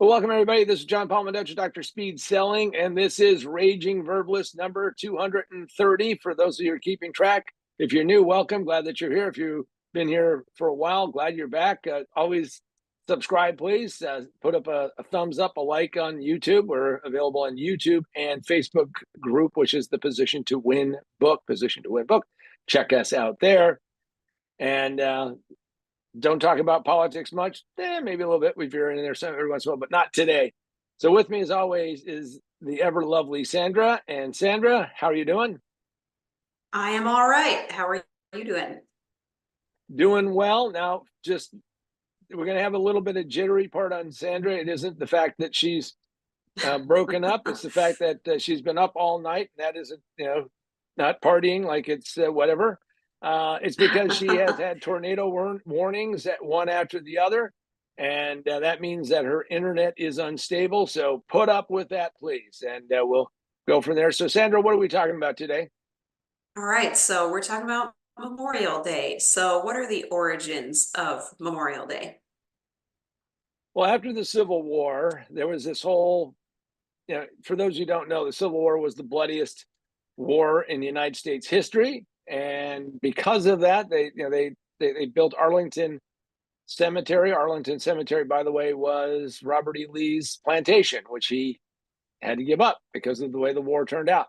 Well, welcome everybody. This is John Palmodetto, Dr. Speed Selling, and this is Raging Verbalist number 230. For those of you who are keeping track, if you're new, welcome. Glad that you're here. If you've been here for a while, glad you're back. Always subscribe, please. Put up a thumbs up, a like on YouTube. We're available on YouTube and Facebook group, which is the Position to Win book. Check us out there. And don't talk about politics much. Maybe a little bit. We veer in there every once in a while, but not today. So with me, as always, is the ever lovely Sandra. And Sandra, how are you doing? I am all right. How are you doing? Doing well. Now, we're going to have a little bit of jittery part on Sandra. It isn't the fact that she's broken up. It's the fact that she's been up all night. That isn't, not partying like it's whatever. It's because she has had tornado warnings at one after the other, and that means that her internet is unstable. So put up with that, please, and we'll go from there. So, Sandra, what are we talking about today? All right, so we're talking about Memorial Day. So what are the origins of Memorial Day? Well, after the Civil War, there was this whole, for those who don't know, the Civil War was the bloodiest war in the United States history. And because of that, they built Arlington Cemetery. Arlington Cemetery, by the way, was Robert E. Lee's plantation, which he had to give up because of the way the war turned out.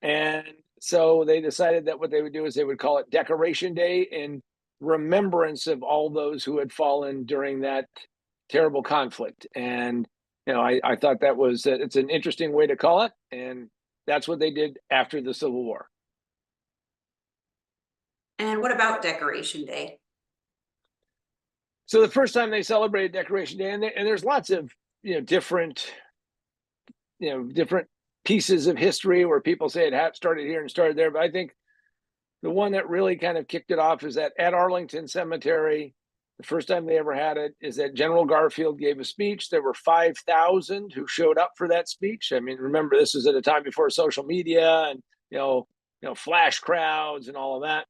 And so they decided that what they would do is they would call it Decoration Day in remembrance of all those who had fallen during that terrible conflict. And I thought that was it's an interesting way to call it, and that's what they did after the Civil War. And what about Decoration Day? So the first time they celebrated Decoration Day, and there's lots of different pieces of history where people say it started here and started there, but I think the one that really kind of kicked it off is that at Arlington Cemetery, the first time they ever had it is that General Garfield gave a speech. There were 5,000 who showed up for that speech. I mean, remember, this was at a time before social media and flash crowds and all of that.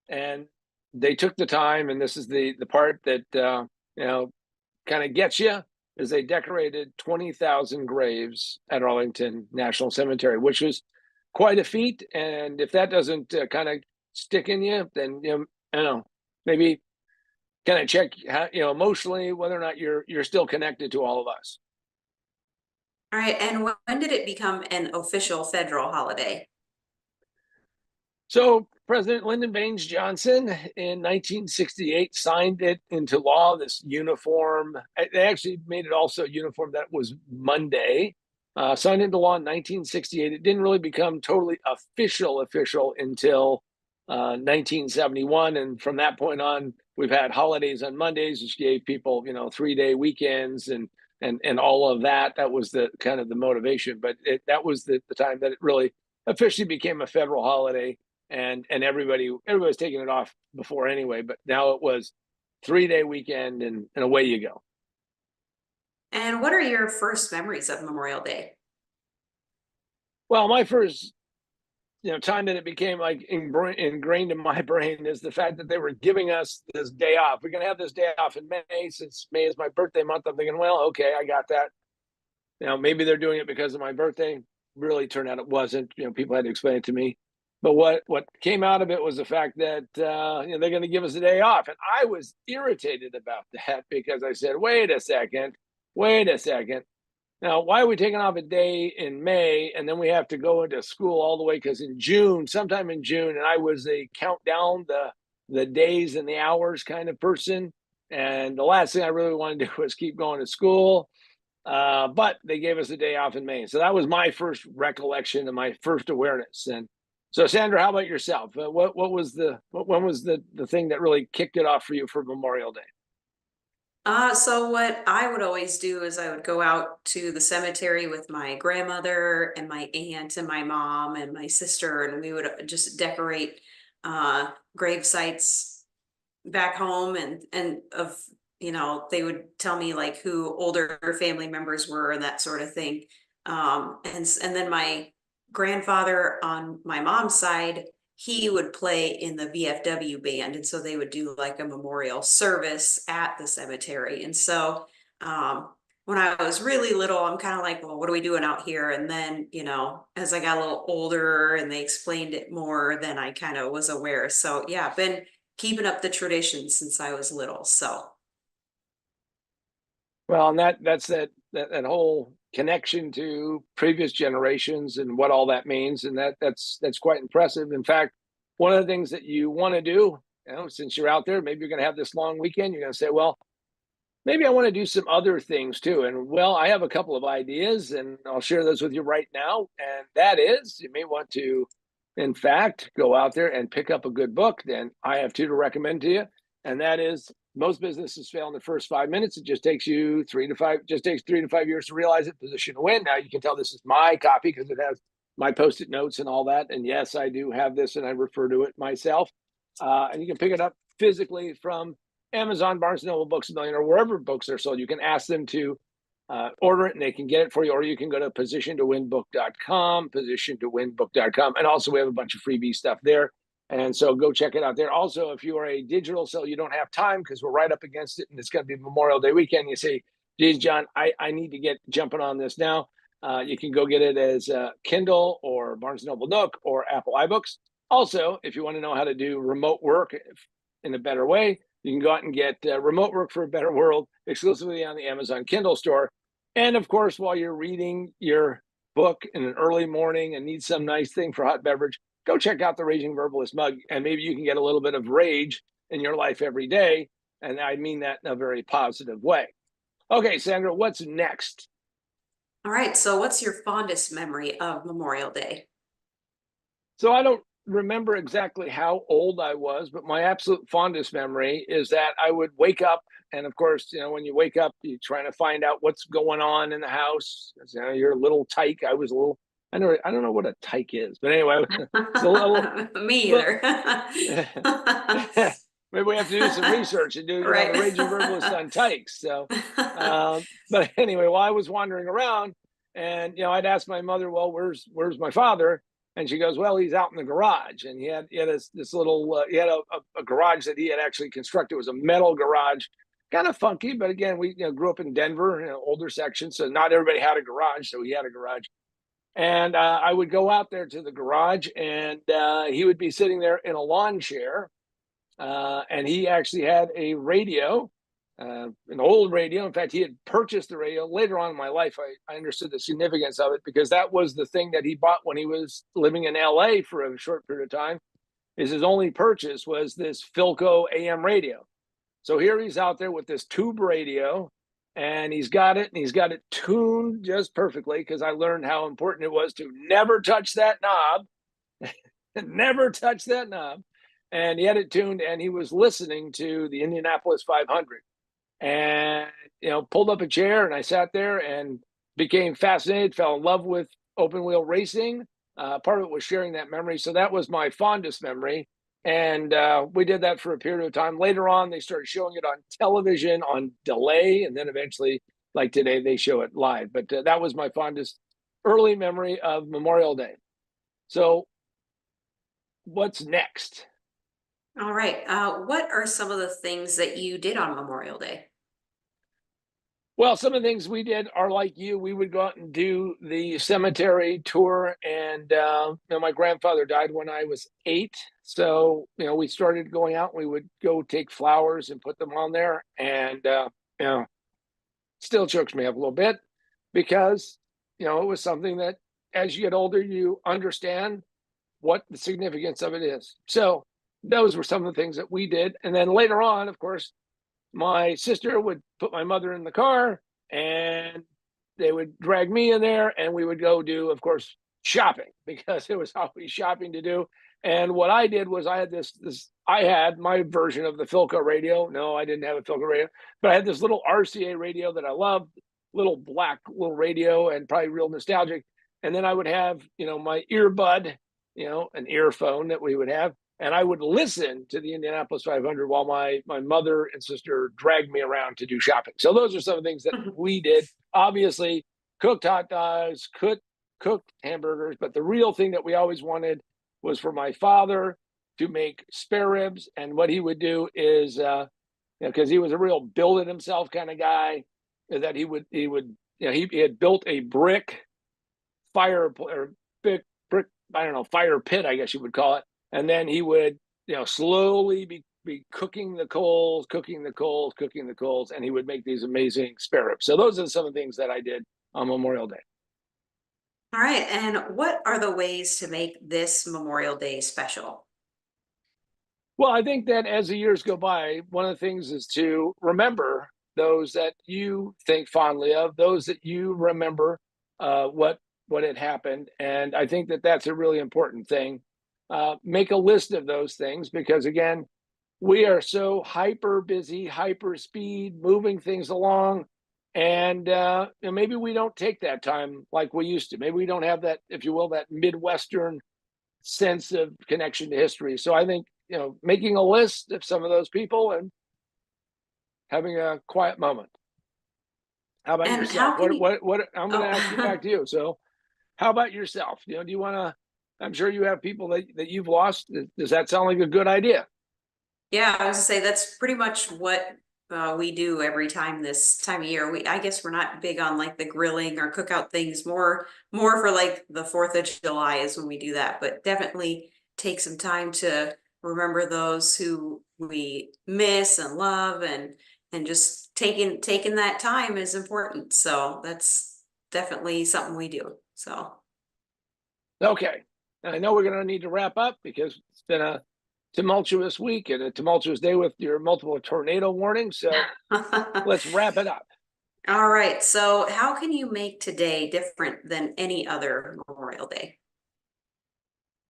And they took the time, and this is the part that kind of gets you, is they decorated 20,000 graves at Arlington National Cemetery, which was quite a feat. And if that doesn't kind of stick in you, then I don't know, maybe kind of check how, emotionally whether or not you're still connected to all of us. All right, and when did it become an official federal holiday? So President Lyndon Baines Johnson in 1968 signed it into law, this uniform. They actually made it also a uniform that was Monday. Signed into law in 1968. It didn't really become totally official until 1971. And from that point on, we've had holidays on Mondays, which gave people, 3-day weekends and all of that. That was the kind of the motivation. But that was the time that it really officially became a federal holiday. And everybody was taking it off before anyway, but now it was 3-day weekend and away you go. And what are your first memories of Memorial Day? Well, my first time that it became like ingrained in my brain is the fact that they were giving us this day off. We're going to have this day off in May. Since May is my birthday month, I'm thinking, well, okay, I got that. Maybe they're doing it because of my birthday. Really turned out it wasn't. People had to explain it to me. But what came out of it was the fact that they're going to give us a day off. And I was irritated about that because I said, wait a second. Now, why are we taking off a day in May and then we have to go into school all the way? Because sometime in June, and I was a count down the days and the hours kind of person. And the last thing I really wanted to do was keep going to school. But they gave us a day off in May. So that was my first recollection and my first awareness. And so, Sandra, how about yourself? When was the thing that really kicked it off for you for Memorial Day? So what I would always do is I would go out to the cemetery with my grandmother and my aunt and my mom and my sister, and we would just decorate grave sites back home, and they would tell me like who older family members were and that sort of thing. And then my grandfather on my mom's side, he would play in the VFW band. And so they would do like a memorial service at the cemetery. And so when I was really little, I'm kind of like, well, what are we doing out here? And then, as I got a little older and they explained it more, then I kind of was aware. So yeah, I've been keeping up the tradition since I was little. So Well, and that whole connection to previous generations and what all that means, and that's quite impressive. In fact, one of the things that you want to do, since you're out there, maybe you're going to have this long weekend. You're going to say, well, maybe I want to do some other things too. And well, I have a couple of ideas, and I'll share those with you right now. And that is, you may want to, in fact, go out there and pick up a good book. Then I have two to recommend to you, and that is most businesses fail in the first 5 minutes. It just takes you 3 to 5 years to realize it. Position to win. Now you can tell this is my copy because it has my post-it notes and all that. And yes, I do have this, and I refer to it myself. And you can pick it up physically from Amazon, Barnes& Noble, Books A Million, or wherever books are sold. You can ask them to order it and they can get it for you, or you can go to position2winbook.com, and also we have a bunch of freebie stuff there. And so go check it out there. Also, if you are a digital seller, you don't have time because we're right up against it and it's going to be Memorial Day weekend. You say, geez, John, I need to get jumping on this now. You can go get it as Kindle or Barnes & Noble Nook or Apple iBooks. Also, if you want to know how to do remote work in a better way, you can go out and get Remote Work for a Better World exclusively on the Amazon Kindle store. And of course, while you're reading your book in an early morning and need some nice thing for hot beverage, go check out the Raging Verbalist mug, and maybe you can get a little bit of rage in your life every day. And I mean that in a very positive way. Okay, Sandra, what's next? all right. So what's your fondest memory of Memorial Day? So I don't remember exactly how old I was, but my absolute fondest memory is that I would wake up. And of course, when you wake up, you're trying to find out what's going on in the house. You're a little tyke. I was a little, I don't know what a tyke is, but anyway, it's a little, Me little either. maybe we have to do some research and do, Right. the Raging Verbalist on tykes. So, but anyway, while I was wandering around and, I'd ask my mother, well, where's my father? And she goes, well, he's out in the garage. And he had this little, he had a garage that he had actually constructed. It was a metal garage, kind of funky. But again, we grew up in Denver, older section. So not everybody had a garage. So he had a garage. And I would go out there to the garage and he would be sitting there in a lawn chair. And he actually had a radio, an old radio. In fact, he had purchased the radio. Later on in my life, I understood the significance of it because that was the thing that he bought when he was living in LA for a short period of time. His only purchase was this Philco AM radio. So here he's out there with this tube radio, and he's got it tuned just perfectly because I learned how important it was to never touch that knob, never touch that knob. And he had it tuned, and he was listening to the Indianapolis 500. And pulled up a chair, and I sat there and became fascinated, fell in love with open wheel racing. Part of it was sharing that memory, so that was my fondest memory. And we did that for a period of time. Later on, they started showing it on television on delay, and then eventually, like today, they show it live. But that was my fondest early memory of Memorial Day. So what's next? All right. What are some of the things that you did on Memorial Day? Well, some of the things we did are like you. We would go out and do the cemetery tour. And my grandfather died when I was 8. So, we started going out. We would go take flowers and put them on there. And, still chokes me up a little bit because, it was something that as you get older, you understand what the significance of it is. So those were some of the things that we did. And then later on, of course, my sister would put my mother in the car and they would drag me in there and we would go do, of course, shopping because it was always shopping to do. And what I did was I had my version of the Philco radio. No, I didn't have a Philco radio, but I had this little RCA radio that I loved, little black little radio and probably real nostalgic. And then I would have, my earbud, an earphone that we would have, and I would listen to the Indianapolis 500 while my mother and sister dragged me around to do shopping. So those are some of the things that we did. Obviously, cooked hot dogs, cooked hamburgers, but the real thing that we always wanted was for my father to make spare ribs. And what he would do is, because he was a real build it himself kind of guy, that he had built a brick fire or brick, I don't know, fire pit, I guess you would call it. And then he would, slowly be cooking the coals, cooking the coals, cooking the coals, and he would make these amazing spare ribs. So those are some of the things that I did on Memorial Day. All right. And what are the ways to make this Memorial Day special? Well, I think that as the years go by, one of the things is to remember those that you think fondly of, those that you remember what had happened, and I think that that's a really important thing. Make a list of those things because again, we are so hyper busy, hyper speed, moving things along, and maybe we don't take that time like we used to. Maybe we don't have that, if you will, that Midwestern sense of connection to history. So I think making a list of some of those people and having a quiet moment. How about And yourself? how can you? What I'm going to ask you Oh, back to you. So how about yourself? Do you want to? I'm sure you have people that you've lost. Does that sound like a good idea? yeah, I was gonna say that's pretty much what we do every time this time of year. I guess we're not big on like the grilling or cookout things. More for like the 4th of July is when we do that. But definitely take some time to remember those who we miss and love, and just taking that time is important. So that's definitely something we do. So. Okay. And I know we're going to need to wrap up because it's been a tumultuous week and a tumultuous day with your multiple tornado warnings. So let's wrap it up. All right. So, how can you make today different than any other Memorial Day?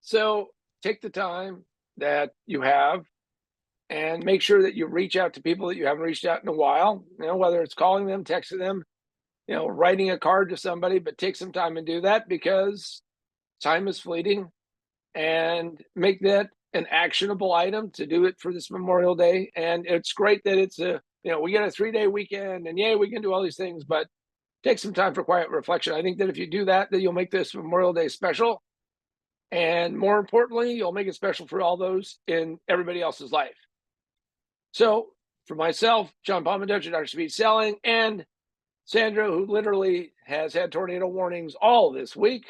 So take the time that you have and make sure that you reach out to people that you haven't reached out in a while, whether it's calling them, texting them, writing a card to somebody, but take some time and do that because time is fleeting and make that an actionable item to do it for this Memorial Day. And it's great that we get a 3-day weekend and yay, we can do all these things, but take some time for quiet reflection. I think that if you do that, you'll make this Memorial Day special. And more importantly, you'll make it special for all those in everybody else's life. So for myself, John Palmendich, Dr. Speed Selling, and Sandra, who literally has had tornado warnings all this week.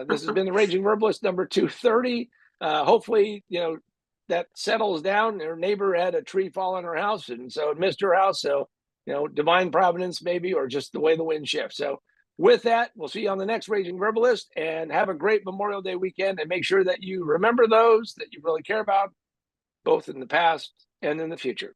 This has been the Raging Verbalist number 230. Hopefully, that settles down. Her neighbor had a tree fall on her house, and so it missed her house. So, divine providence maybe, or just the way the wind shifts. So with that, we'll see you on the next Raging Verbalist, and have a great Memorial Day weekend, and make sure that you remember those that you really care about, both in the past and in the future.